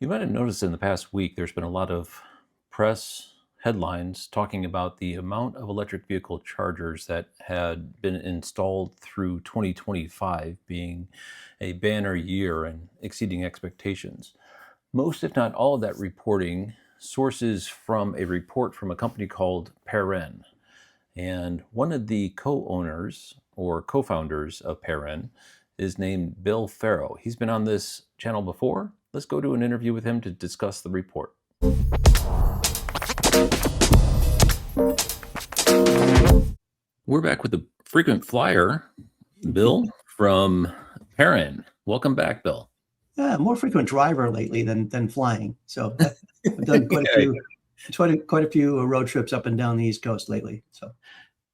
You might have noticed in the past week there's been a lot of press headlines talking about the amount of electric vehicle chargers that had been installed through 2025 being a banner year and exceeding expectations. Most, if not all, of that reporting sources from a report from a company called Paren. And one of the co owners or co founders of Paren is named Bill Ferro. He's been on this channel before. Let's go to an interview with him to discuss the report. We're back with the frequent flyer, Bill from Paren. Welcome back, Bill. Yeah, more frequent driver lately than flying. So I've done quite a few road trips up and down the East Coast lately. So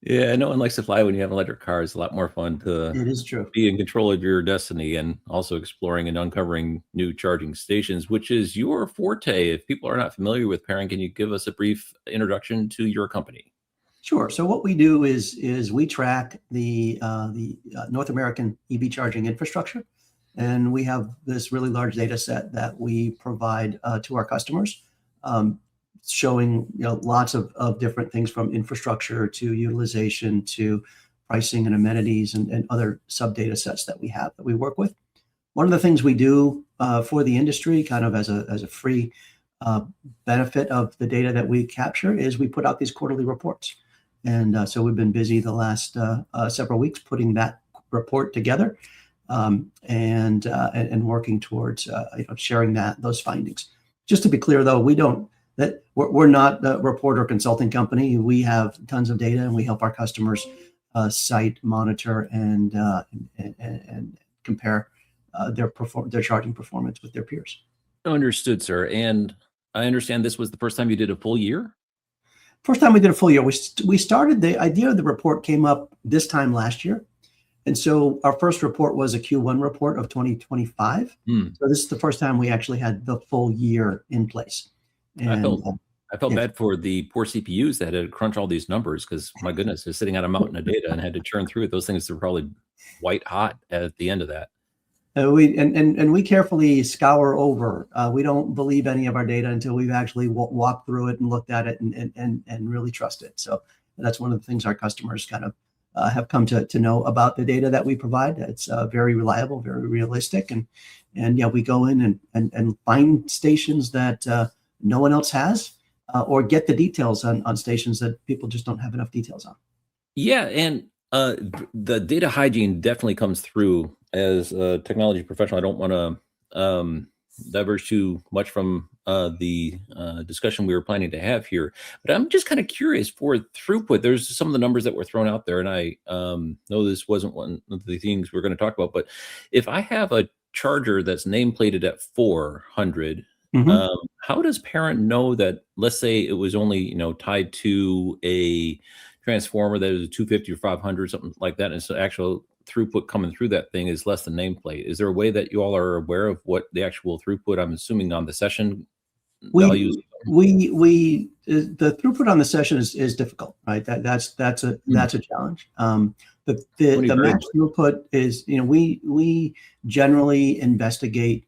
yeah, no one likes to fly when you have an electric car. It's a lot more fun to it is true. be in control of your destiny and also exploring and uncovering new charging stations, which is your forte. If people are not familiar with Paren, can you give us a brief introduction to your company? Sure. So what we do is we track the North American EV charging infrastructure, and we have this really large data set that we provide to our customers, showing lots of different things from infrastructure to utilization to pricing and amenities and other sub data sets that we have that we work with. One of the things we do for the industry, kind of as a free benefit of the data that we capture, is we put out these quarterly reports. And so we've been busy the last several weeks putting that report together and working towards sharing those findings. Just to be clear, though, we're not a report or consulting company. We have tons of data, and we help our customers cite, monitor, and compare their charging performance with their peers. Understood, sir. And I understand this was the first time you did a full year? First time we did a full year. We started, the idea of the report came up this time last year. And so our first report was a Q1 report of 2025. So this is the first time we actually had the full year in place. And I felt bad for the poor CPUs that had to crunch all these numbers because, my goodness, they're sitting on a mountain of data and had to churn through it. Those things are probably white hot at the end of that. We carefully scour over. We don't believe any of our data until we've actually walked through it and looked at it and really trust it. So that's one of the things our customers kind of have come to know about the data that we provide. It's very reliable, very realistic, and yeah, we go in and find stations that no one else has, or get the details on stations that people just don't have enough details on. Yeah, and the data hygiene definitely comes through. As a technology professional, I don't want to diverge too much from the discussion we were planning to have here. But I'm just kind of curious for throughput. There's some of the numbers that were thrown out there, and I know this wasn't one of the things we're going to talk about. But if I have a charger that's nameplated at 400, how does Paren know that? Let's say it was only tied to a transformer that is a 250 or 500, something like that, and it's actual throughput coming through that thing is less than nameplate. Is there a way that you all are aware of what the actual throughput, I'm assuming, on the session values? The throughput on the session is difficult, right? That's a challenge. The max throughput is, we generally investigate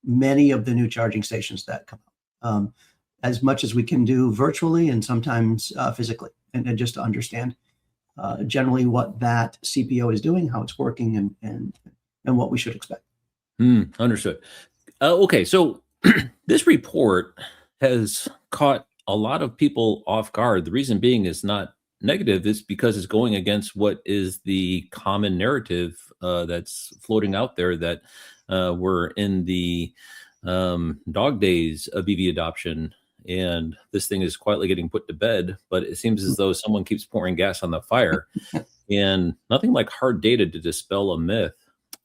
many of the new charging stations that come up, as much as we can do virtually and sometimes physically, and just to understand generally what that CPO is doing, how it's working, and what we should expect. Understood. Okay, so this report has caught a lot of people off guard. The reason being is not negative, it's because it's going against what is the common narrative that's floating out there, that we're in the dog days of EV adoption, and this thing is quietly getting put to bed. But it seems as though someone keeps pouring gas on the fire, and nothing like hard data to dispel a myth.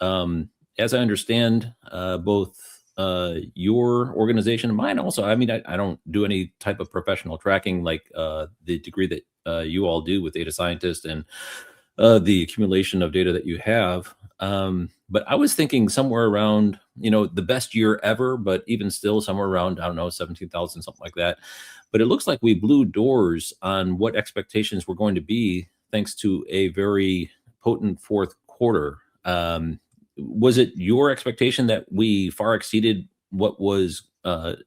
As I understand, both your organization and mine also, I mean, I don't do any type of professional tracking like the degree that you all do with data scientists and the accumulation of data that you have. But I was thinking somewhere around, the best year ever, but even still somewhere around, 17,000, something like that. But it looks like we blew doors on what expectations were going to be, thanks to a very potent fourth quarter. Was it your expectation that we far exceeded what was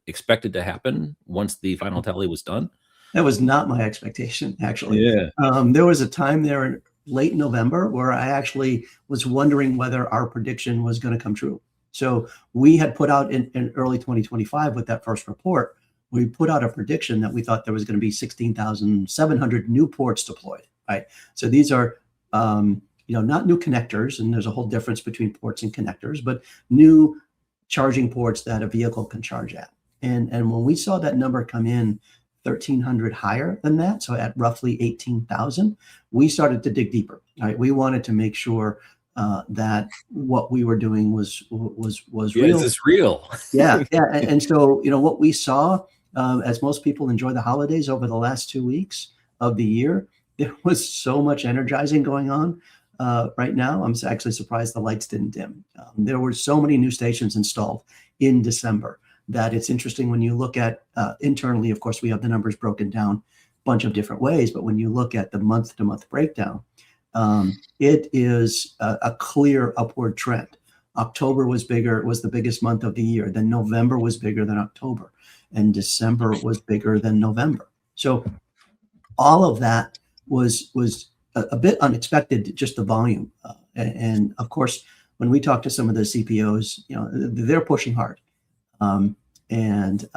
expected to happen once the final tally was done? That was not my expectation, actually. Yeah. There was a time there in late November where I actually was wondering whether our prediction was going to come true. So we had put out in early 2025 with that first report, we put out a prediction that we thought there was going to be 16,700 new ports deployed, right? So these are, not new connectors, and there's a whole difference between ports and connectors, but new charging ports that a vehicle can charge at. And when we saw that number come in 1,300 higher than that, so at roughly 18,000, we started to dig deeper. Right, we wanted to make sure that what we were doing was real. Is this real? Yeah. And so what we saw, as most people enjoy the holidays over the last 2 weeks of the year, there was so much energizing going on. Right now, I'm actually surprised the lights didn't dim. There were so many new stations installed in December that it's interesting when you look at internally. Of course, we have the numbers broken down a bunch of different ways, but when you look at the month-to-month breakdown, it is a clear upward trend. October was bigger, was the biggest month of the year. Then November was bigger than October, and December was bigger than November. So all of that was a bit unexpected, just the volume. And of course, when we talk to some of the CPOs, they're pushing hard. And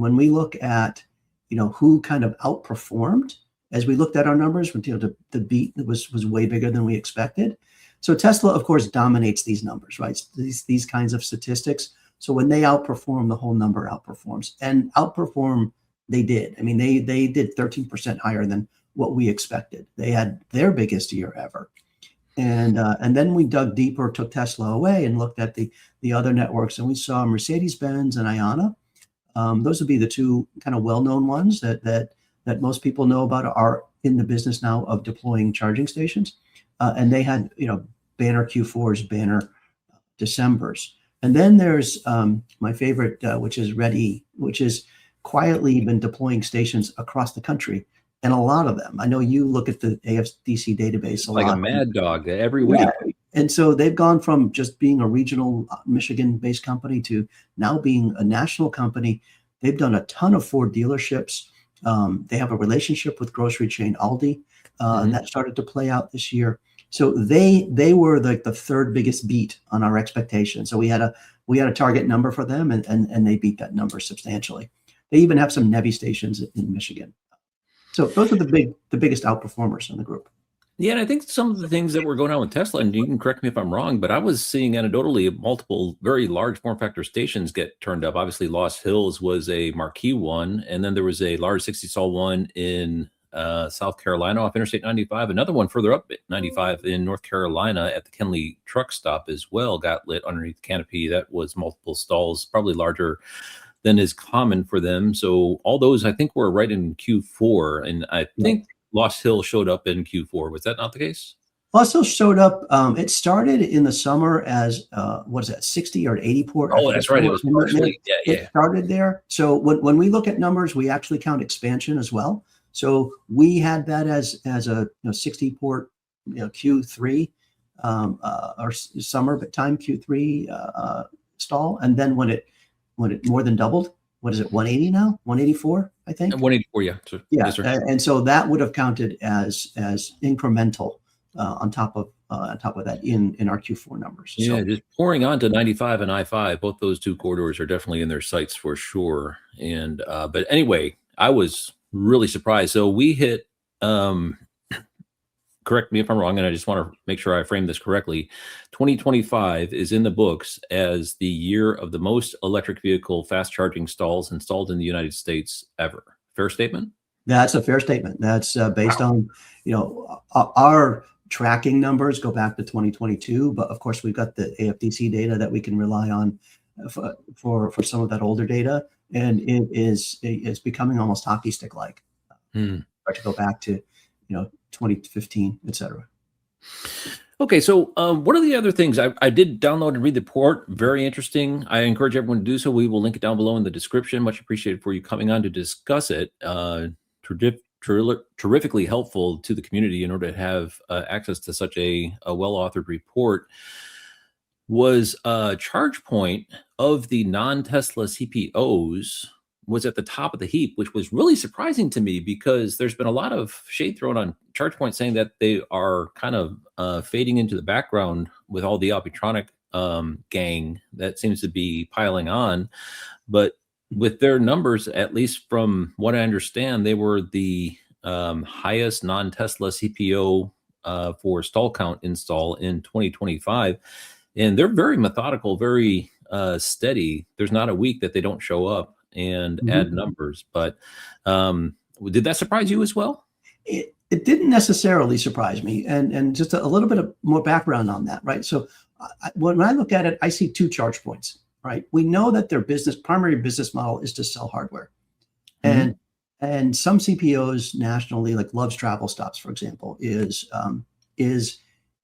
when we look at, who kind of outperformed, as we looked at our numbers, the beat was way bigger than we expected. So Tesla, of course, dominates these numbers, right? These kinds of statistics. So when they outperform, the whole number outperforms, and outperform they did. I mean, they did 13% higher than what we expected. They had their biggest year ever. And then we dug deeper, took Tesla away, and looked at the other networks, and we saw Mercedes-Benz and Ionna. Those would be the two kind of well-known ones that most people know about, are in the business now of deploying charging stations. And they had, banner Q4s, banner Decembers. And then there's my favorite, which is Ready, which is quietly been deploying stations across the country. And a lot of them, I know you look at the AFDC database a like lot. A mad dog every week. Yeah. And so they've gone from just being a regional Michigan-based company to now being a national company. They've done a ton of Ford dealerships. They have a relationship with grocery chain Aldi that started to play out this year. So they were like the third biggest beat on our expectations. So we had a target number for them, and they beat that number substantially. They even have some NEVI stations in Michigan. So those are the biggest outperformers in the group. Yeah, and I think some of the things that were going on with Tesla, and you can correct me if I'm wrong, but I was seeing anecdotally multiple very large form factor stations get turned up. Obviously, Lost Hills was a marquee one, and then there was a large 60 stall one in South Carolina off Interstate 95. Another one further up 95 in North Carolina at the Kenley truck stop as well got lit underneath the canopy. That was multiple stalls, probably larger than is common for them. So all those, I think, were right in Q4, and I think Lost Hill showed up in Q4. Was that not the case? Lost Hill showed up. It started in the summer as 60 or 80 port. Oh, that's right. It was partially. It started there. So when we look at numbers, we actually count expansion as well. So we had that as a 60 port Q3 or summer time Q3 stall, and then when it more than doubled, what is it, 180 now? 184, I think. 184, yeah. So, yeah, yes, sir. And so that would have counted as incremental on top of that in our Q4 numbers. Yeah, So, just pouring onto 95 and I-5. Both those two corridors are definitely in their sights for sure. And but anyway, I was really surprised. So we hit. Correct me if I'm wrong, and I just want to make sure I frame this correctly. 2025 is in the books as the year of the most electric vehicle fast charging stalls installed in the United States ever. Fair statement? that's a fair statement. That's based on our tracking numbers go back to 2022, but of course we've got the AFDC data that we can rely on for some of that older data, and it's becoming almost hockey stick like. To go back to 2015, et cetera. Okay, so one of the other things I did download and read the report, very interesting. I encourage everyone to do so. We will link it down below in the description. Much appreciated for you coming on to discuss it. Terrifically helpful to the community in order to have access to such a well-authored report. was ChargePoint of the non-Tesla CPOs was at the top of the heap, which was really surprising to me because there's been a lot of shade thrown on ChargePoint saying that they are kind of fading into the background with all the Alpitronic gang that seems to be piling on. But with their numbers, at least from what I understand, they were the highest non-Tesla CPO for stall count install in 2025. And they're very methodical, very steady. There's not a week that they don't show up and add numbers. But did that surprise you as well? It didn't necessarily surprise me. And just a little bit of more background on that, right? So when I look at it, I see two charge points, right? We know that their primary business model is to sell hardware. And some CPOs nationally, like Love's Travel Stops, for example, is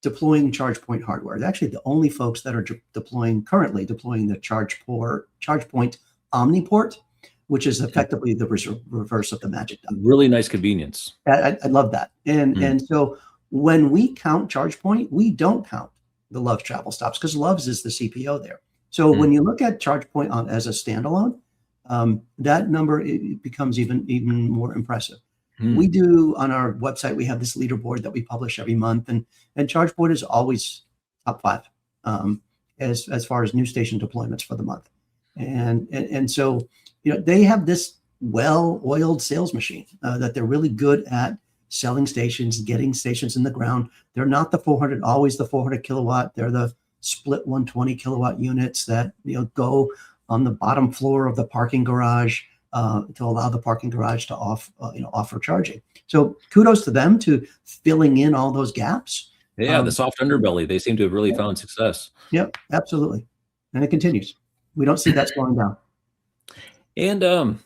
deploying ChargePoint hardware. They're actually the only folks that are currently deploying the ChargePoint Omniport, which is effectively the reverse of the Magic Dock. Really nice convenience. I love that. And so when we count ChargePoint, we don't count the Love's Travel Stops because Love's is the CPO there. So when you look at ChargePoint as a standalone, that number it becomes even more impressive. We do on our website, we have this leaderboard that we publish every month, and ChargePoint is always top 5 as far as new station deployments for the month. And so they have this well-oiled sales machine that they're really good at selling stations, getting stations in the ground. They're not always the 400 kilowatt. They're the split 120 kilowatt units that go on the bottom floor of the parking garage to allow the parking garage to offer charging. So kudos to them to filling in all those gaps. Yeah, the soft underbelly. They seem to have really found success. Yep, absolutely. And it continues. We don't see that slowing down. And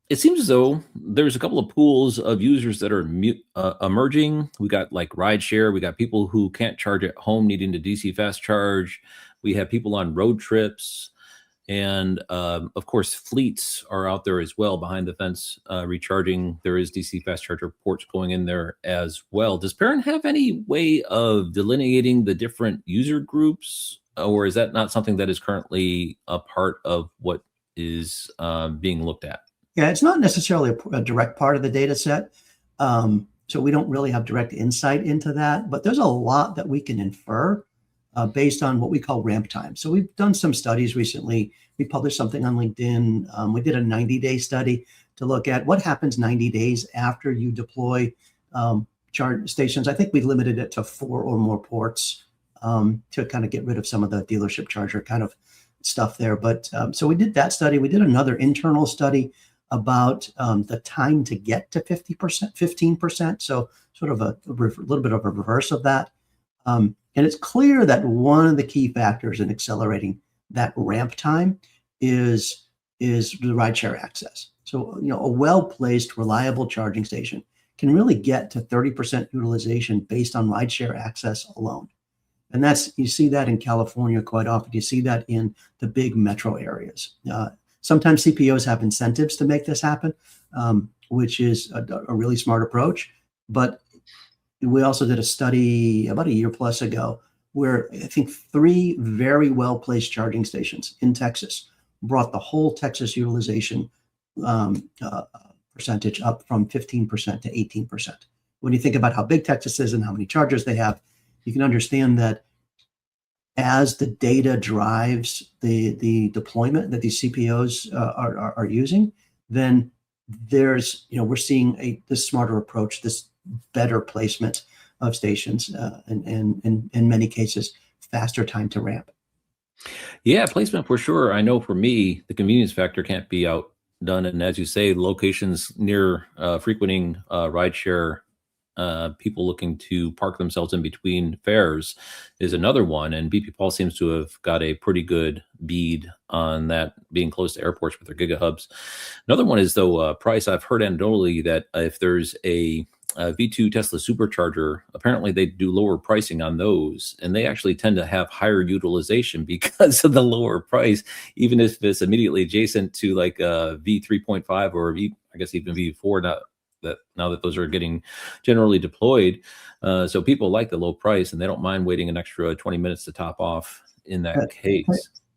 it seems as though there's a couple of pools of users that are emerging. We got like rideshare. We got people who can't charge at home needing to DC fast charge. We have people on road trips. And of course, fleets are out there as well behind the fence recharging. There is DC fast charger ports going in there as well. Does Paren have any way of delineating the different user groups, or is that not something that is currently a part of what is being looked at? Yeah, it's not necessarily a direct part of the data set. So we don't really have direct insight into that, but there's a lot that we can infer based on what we call ramp time. So we've done some studies recently. We published something on LinkedIn. We did a 90-day study to look at what happens 90 days after you deploy charge stations. I think we limited it to 4 or more ports to kind of get rid of some of the dealership charger kind of stuff there. But so we did that study. We did another internal study about the time to get to 15%. So sort of a little bit of a reverse of that. And it's clear that one of the key factors in accelerating that ramp time is the rideshare access. So, a well-placed, reliable charging station can really get to 30% utilization based on rideshare access alone. And you see that in California quite often. You see that in the big metro areas. Sometimes CPOs have incentives to make this happen, which is a really smart approach. But we also did a study about a year plus ago where I think 3 very well-placed charging stations in Texas brought the whole Texas utilization percentage up from 15% to 18%. When you think about how big Texas is and how many chargers they have, you can understand that as the data drives the deployment that these CPOs are using, then we're seeing this smarter approach, this better placement of stations, and in many cases, faster time to ramp. Yeah, placement for sure. I know for me, the convenience factor can't be outdone. And as you say, locations near frequenting rideshare people looking to park themselves in between fares is another one. And BP Pulse seems to have got a pretty good bead on that, being close to airports with their gigahubs. Another one is, though, price. I've heard anecdotally that if there's a V2 Tesla supercharger, apparently they do lower pricing on those, and they actually tend to have higher utilization because of the lower price, even if it's immediately adjacent to like a V3.5 or I guess even V4. Now, that now that those are getting generally deployed. So people like the low price and they don't mind waiting an extra 20 minutes to top off in that case.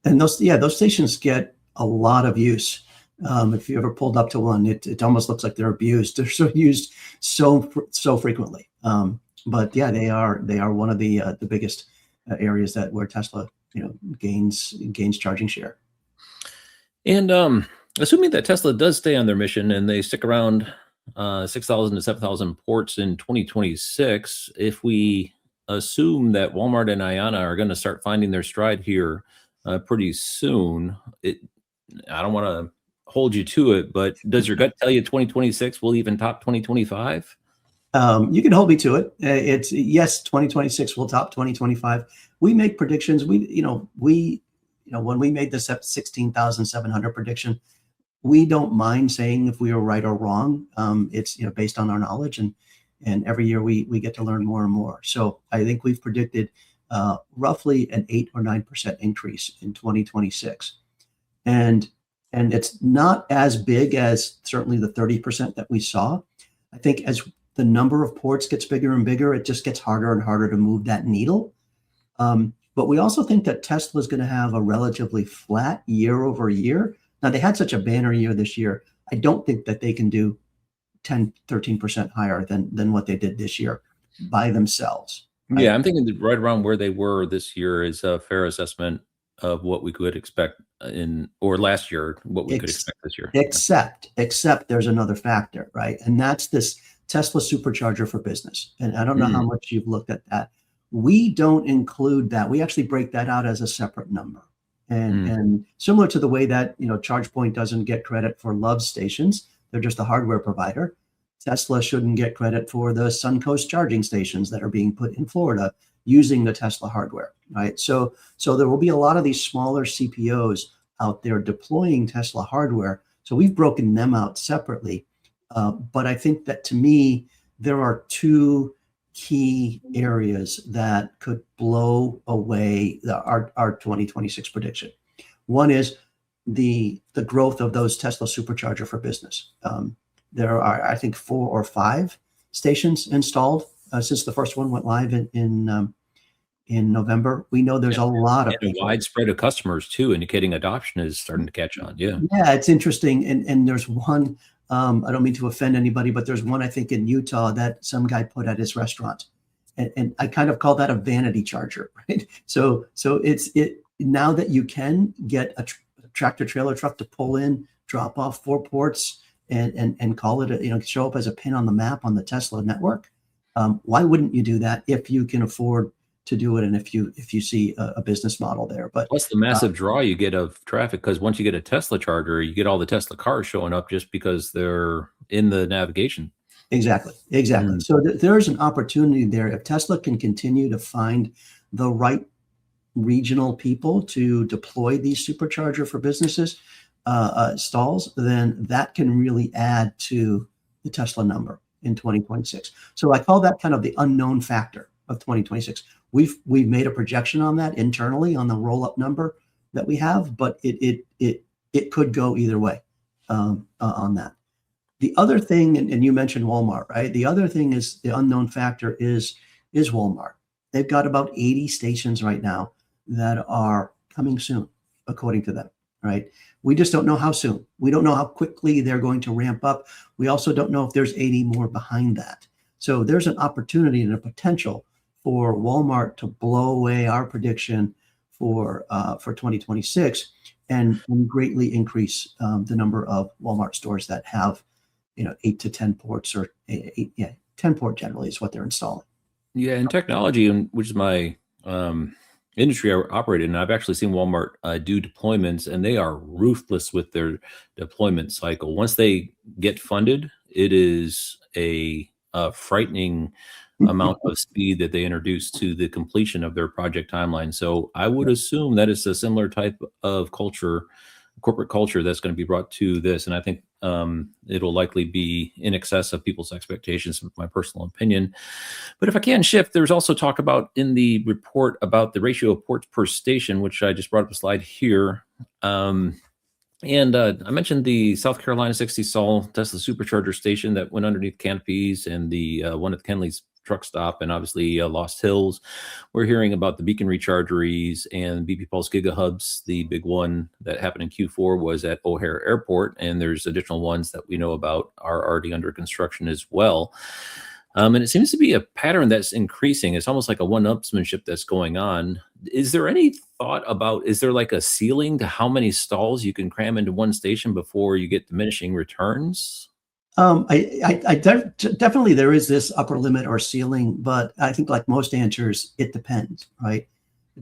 And those stations get a lot of use. If you ever pulled up to one, it almost looks like they're abused. They're so used so frequently. But yeah, they are one of the biggest areas where Tesla gains charging share. And assuming that Tesla does stay on their mission and they stick around 6,000 to 7,000 ports in 2026, if we assume that Walmart and Ayana are going to start finding their stride here pretty soon, I don't want to hold you to it, but does your gut tell you 2026 will even top 2025? You can hold me to it. It's yes, 2026 will top 2025. We make predictions. When we made this 16,700 prediction, we don't mind saying if we are right or wrong. It's based on our knowledge, and every year we get to learn more and more. So I think we've predicted roughly an 8 or 9% increase in 2026, and it's not as big as certainly the 30% that we saw. I think as the number of ports gets bigger and bigger, it just gets harder and harder to move that needle. But we also think that Tesla is going to have a relatively flat year over year. Now, they had such a banner year this year. I don't think that they can do 10, 13% higher than what they did this year by themselves. Yeah, I'm thinking that right around where they were this year is a fair assessment of what we could expect or last year, what we could expect this year. Except there's another factor, right? And that's this Tesla supercharger for business. And I don't know how much you've looked at that. We don't include that. We actually break that out as a separate number. And similar to the way that, ChargePoint doesn't get credit for Love stations, they're just a hardware provider. Tesla shouldn't get credit for the Suncoast charging stations that are being put in Florida using the Tesla hardware, right? So there will be a lot of these smaller CPOs out there deploying Tesla hardware. So we've broken them out separately. But I think that, to me, there are two key areas that could blow away our 2026 prediction. One is the growth of those Tesla supercharger for business. There are, I think, 4 or 5 stations installed since the first one went live in November. We know there's a lot of people. A widespread of customers too, indicating adoption is starting to catch on. Yeah, it's interesting. And there's one. I don't mean to offend anybody, but there's one, I think, in Utah that some guy put at his restaurant, and I kind of call that a vanity charger, right? So it's now that you can get a tractor trailer truck to pull in, drop off 4 ports, and call it show up as a pin on the map on the Tesla network. Why wouldn't you do that if you can afford to do it, and if you see a business model there? But plus the massive draw you get of traffic, because once you get a Tesla charger, you get all the Tesla cars showing up just because they're in the navigation. Exactly. So there's an opportunity there. If Tesla can continue to find the right regional people to deploy these supercharger for businesses stalls, then that can really add to the Tesla number in 2026. So I call that kind of the unknown factor of 2026. We've made a projection on that internally on the roll-up number that we have, but it could go either way on that. The other thing, and you mentioned Walmart, right? The other thing is the unknown factor is Walmart. They've got about 80 stations right now that are coming soon, according to them, right? We just don't know how soon. We don't know how quickly they're going to ramp up. We also don't know if there's 80 more behind that. So there's an opportunity and a potential for Walmart to blow away our prediction for 2026 and greatly increase the number of Walmart stores that have 8 to 10 ports, or 10 port generally is what they're installing. Yeah, and technology, which is my industry I operate in, I've actually seen Walmart do deployments, and they are ruthless with their deployment cycle. Once they get funded, it is a frightening amount of speed that they introduce to the completion of their project timeline. So I would assume that it's a similar type of culture, corporate culture, that's going to be brought to this. And I think it'll likely be in excess of people's expectations, my personal opinion. But if I can shift, there's also talk about in the report about the ratio of ports per station, which I just brought up a slide here. And I mentioned the South Carolina 60 Sol Tesla supercharger station that went underneath canopies, and the one at Kenley's truck stop, and obviously Lost Hills. We're hearing about the beacon rechargeries and BP Pulse GigaHubs. The big one that happened in Q4 was at O'Hare Airport, and there's additional ones that we know about are already under construction as well. And it seems to be a pattern that's increasing. It's almost like a one-upsmanship that's going on. Is there any thought about, is there like a ceiling to how many stalls you can cram into one station before you get diminishing returns? Definitely there is this upper limit or ceiling, but I think like most answers, it depends, right?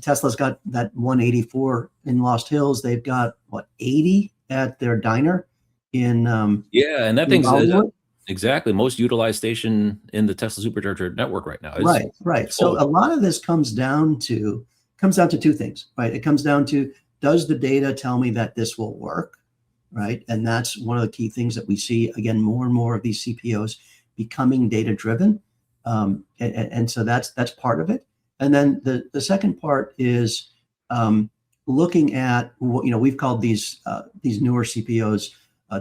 Tesla's got that 184 in Lost Hills. They've got what, 80 at their diner in Yeah, and that in thing's Hollywood. exactly most utilized station in the Tesla supercharger network right now. Right. So a lot of this comes down to two things, right? It comes down to, does the data tell me that this will work, right? And that's one of the key things that we see, again, more and more of these CPOs becoming data driven. And so that's part of it. And then the second part is looking at what, we've called these newer CPOs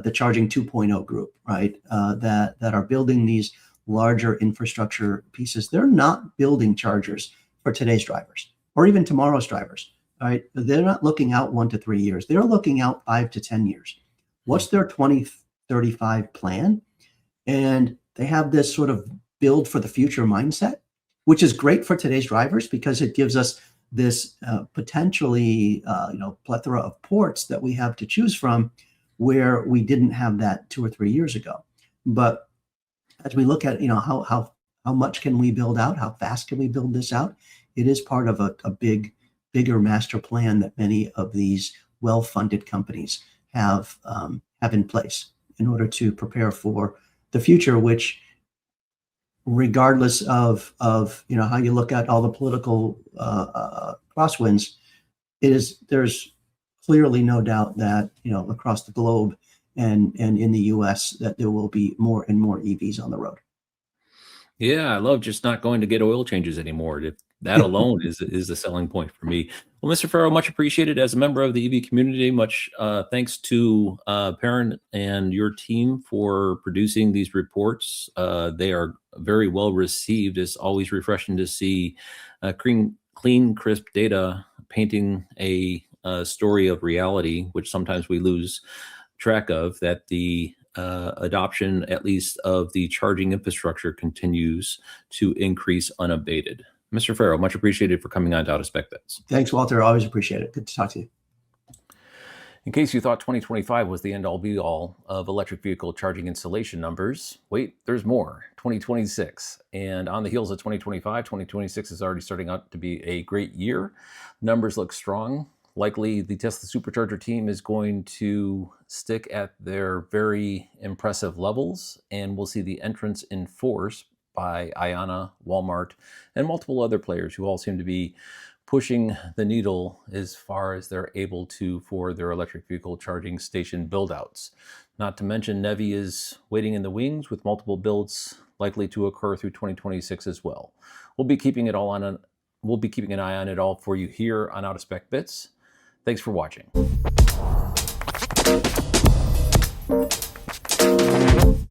the charging 2.0 group, right? That are building these larger infrastructure pieces. They're not building chargers for today's drivers or even tomorrow's drivers, right? They're not looking out 1 to 3 years. They're looking out 5 to 10 years. What's their 2035 plan? And they have this sort of build for the future mindset, which is great for today's drivers because it gives us this potentially plethora of ports that we have to choose from, where we didn't have that 2 or 3 years ago. But as we look at how much can we build out, how fast can we build this out, it is part of a bigger master plan that many of these well-funded companies have in place in order to prepare for the future, which, regardless of how you look at all the political crosswinds, there's clearly no doubt that across the globe and in the US that there will be more and more EVs on the road. Yeah, I love just not going to get oil changes anymore. That alone is a selling point for me. Well, Mr. Ferro, much appreciated as a member of the EV community. Much thanks to Paren and your team for producing these reports. They are very well received. It's always refreshing to see clean, crisp data painting a story of reality, which sometimes we lose track of, that the adoption, at least of the charging infrastructure, continues to increase unabated. Mr. Ferro, much appreciated for coming on to Out of Spec Bets. Thanks, Walter. Always appreciate it. Good to talk to you. In case you thought 2025 was the end-all be-all of electric vehicle charging installation numbers, wait, there's more. 2026. And on the heels of 2025, 2026 is already starting out to be a great year. Numbers look strong. Likely the Tesla Supercharger team is going to stick at their very impressive levels, and we'll see the entrance in force by Ayana, Walmart, and multiple other players who all seem to be pushing the needle as far as they're able to for their electric vehicle charging station build-outs. Not to mention NEVI is waiting in the wings with multiple builds likely to occur through 2026 as well. We'll be keeping an eye on it all for you here on Out of Spec Bits. Thanks for watching.